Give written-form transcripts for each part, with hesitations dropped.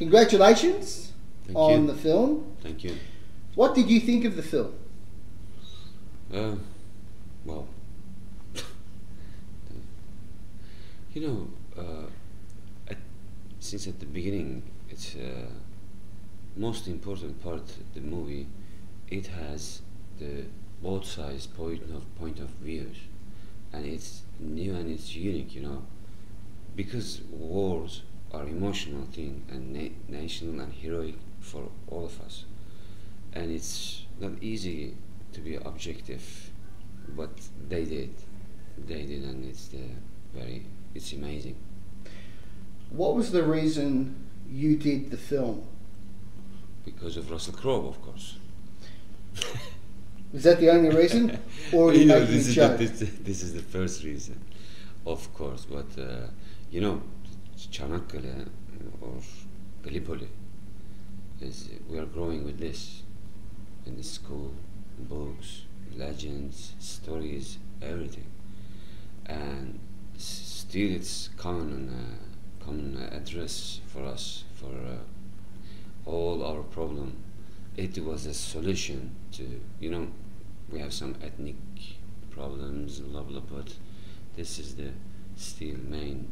Congratulations on the film. Thank you. What did you think of the film? Well, you know, since at the beginning, it's most important part of the movie. It has the both sides point of views, and it's new and it's unique. You know, because wars are emotional thing and national and heroic for all of us, and it's not easy to be objective, but they did, and it's amazing. What was the reason you did the film? Because of Russell Crowe, of course. Was that the only reason, or were you making a joke? This is the first reason, of course. But you know, Çanakkale or Gallipoli we are growing with this in the school, books, legends, stories, everything, and still it's common address for us for all our problem. It was a solution to, you know, we have some ethnic problems, blah blah, but this is the still main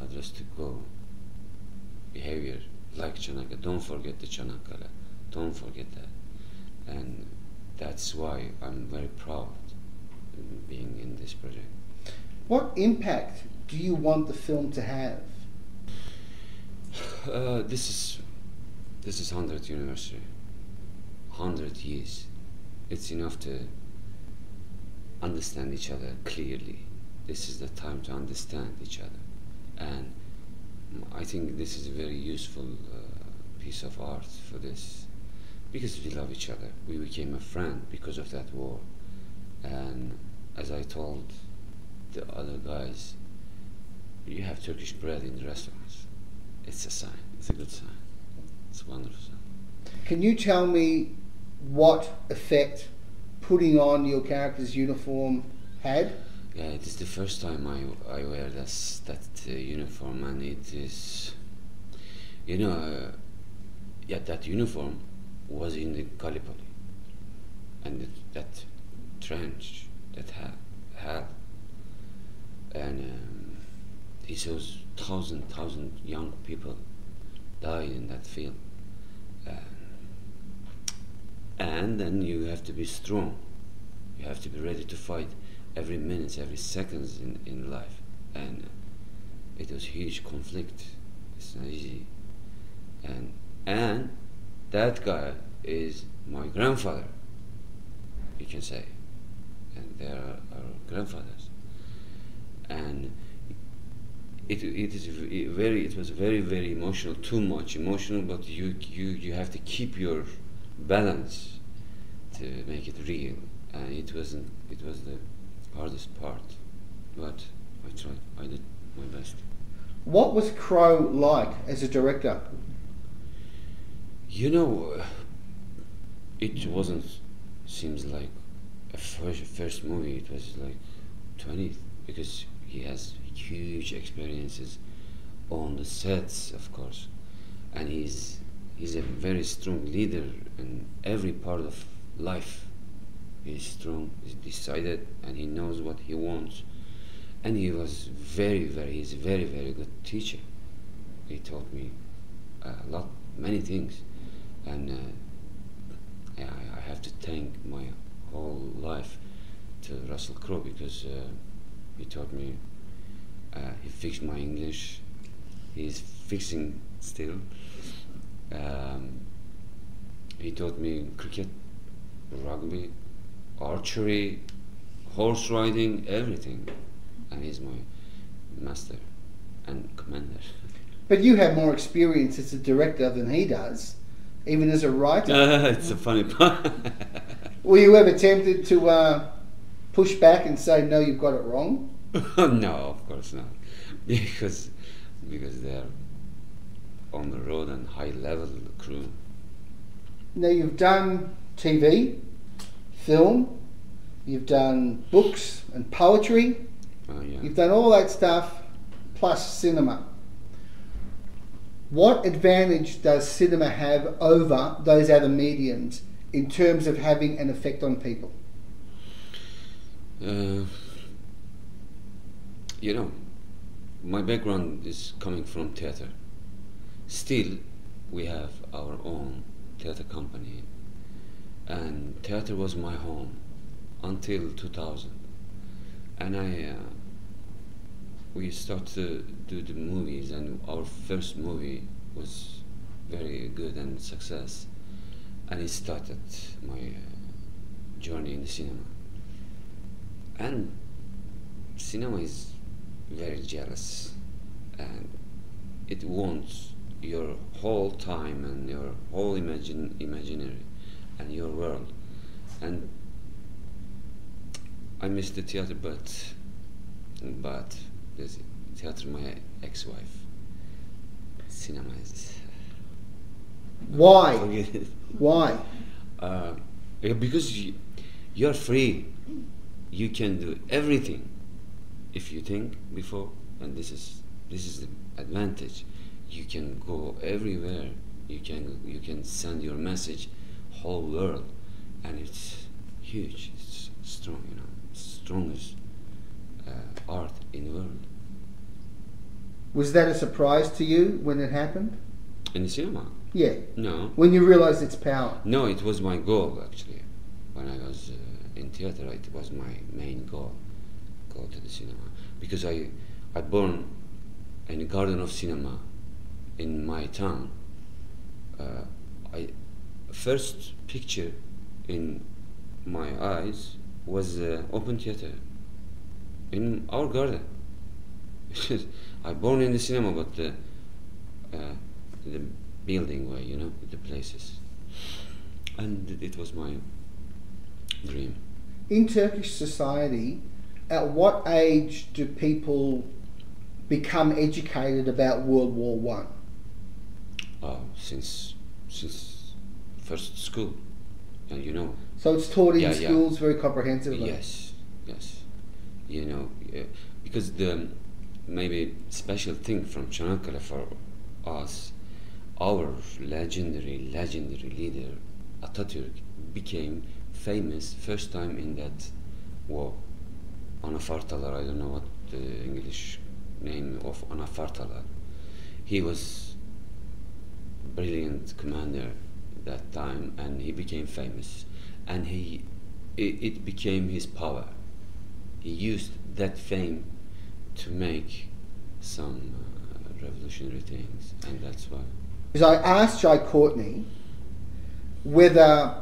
address to go. Behavior like Çanakkale. Don't forget the Çanakkale. Don't forget that, and that's why I'm very proud being in this project. What impact do you want the film to have? This is 100th anniversary. 100 years. It's enough to understand each other clearly. This is the time to understand each other, and I think this is a very useful piece of art for this, because we love each other. We became a friend because of that war, and as I told the other guys, you have Turkish bread in the restaurants. It's a sign. It's a good sign. It's a wonderful sign. Can you tell me what effect putting on your character's uniform had? Yeah, it is the first time I wear that uniform, and it is, you know, yeah, that uniform was in the Gallipoli, and that trench, that hell, and he saws thousand young people died in that field, and then you have to be strong. You have to be ready to fight every minute, every seconds in life, and it was huge conflict. It's not easy, and that guy is my grandfather, you can say, and they are our grandfathers, and it was very emotional, too much emotional, but you have to keep your balance to make it real, and it was the hardest part, but I tried. I did my best. What was Crowe like as a director? You know, it wasn't, seems like a first movie. It was like 20, because he has huge experiences on the sets, of course, and he's a very strong leader in every part of life. He's strong, he's decided, and he knows what he wants. And he was he's a very good teacher. He taught me many things. And I have to thank my whole life to Russell Crowe, because he taught me, he fixed my English, he's fixing still. He taught me cricket, rugby, archery, horse riding, everything, and he's my master and commander. But you have more experience as a director than he does, even as a writer. It's a funny part. Were you ever tempted to push back and say, no, you've got it wrong? No, of course not, because they're on the road and high level crew. Now, you've done TV, film, you've done books and poetry, Yeah. you've done all that stuff, plus cinema. What advantage does cinema have over those other mediums in terms of having an effect on people? You know, my background is coming from theater. Still, we have our own theater company, and theater was my home until 2000. And we started to do the movies, and our first movie was very good and success, and it started my journey in the cinema. And cinema is very jealous, and it wants your whole time and your whole imaginary and your world. And I miss the theater, but there's theater my ex-wife. Cinema is Why? forget it. Why? Yeah, because you're free. You can do everything if you think before, and this is the advantage. You can go everywhere. You can send your message whole world, and it's huge. It's strong, you know, strongest art in the world. Was that a surprise to you when it happened? In the cinema? Yeah. No. When you realised its power? No, it was my goal actually. When I was in theater, it was my main goal. Go to the cinema, because I born in the garden of cinema in my town. First picture in my eyes was open theater in our garden. I born in the cinema, but the building way, you know, the places, and it was my dream. In Turkish society, at what age do people become educated about World War One? Since first school, and you know. So it's taught in Yeah, schools very comprehensively. Yes. You know, because the maybe special thing from Çanakkale for us, our legendary leader Atatürk became famous first time in that war. Anafartalar, I don't know what the English name of Anafartalar. He was brilliant commander that time, and he became famous, and it became his power. He used that fame to make some revolutionary things, and that's why. Because I asked Jai Courtney whether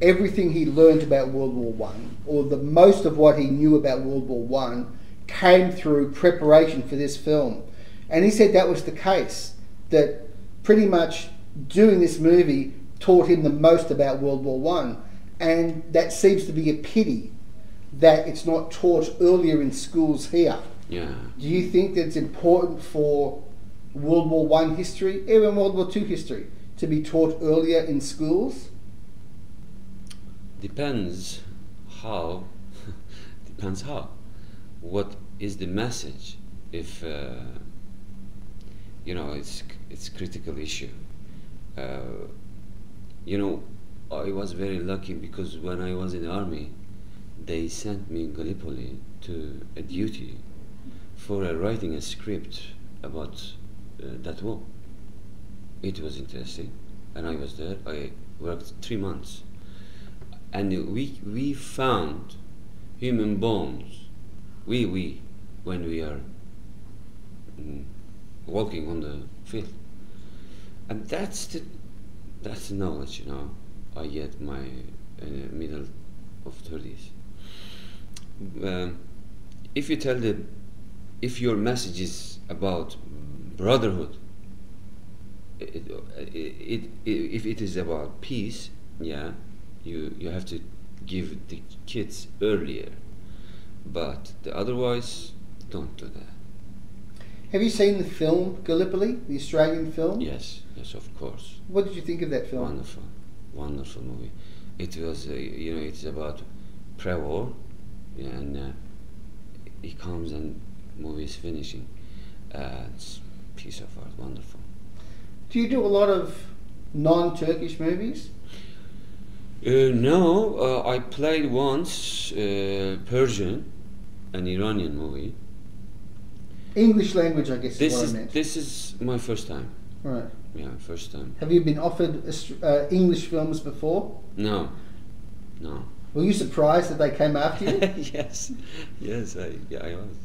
everything he learned about World War One, or the most of what he knew about World War One, came through preparation for this film, and he said that was the case. That pretty much doing this movie taught him the most about World War One, and that seems to be a pity that it's not taught earlier in schools here. Yeah. Do you think that it's important for World War One history, even World War Two history, to be taught earlier in schools? Depends how. Depends how. What is the message? If you know, it's critical issue. You know, I was very lucky because when I was in the army, they sent me in Gallipoli to a duty for writing a script about that war. It was interesting, and I was there. I worked 3 months, and we found human bones. We when we are walking on the field, and that's the knowledge, you know, I get my middle of 30s. If you tell if your message is about brotherhood, if it is about peace, yeah, you have to give the kids earlier, but otherwise don't do that. Have you seen the film Gallipoli, the Australian film? Yes, of course. What did you think of that film? Wonderful movie. It was, you know, it's about pre-war, and it comes and movie is finishing. It's a piece of art, wonderful. Do you do a lot of non-Turkish movies? No, I played once Persian, an Iranian movie. English language, I guess, is what I meant. This is my first time. Right. Yeah, first time. Have you been offered English films before? No. Were you surprised that they came after you? Yes, I was.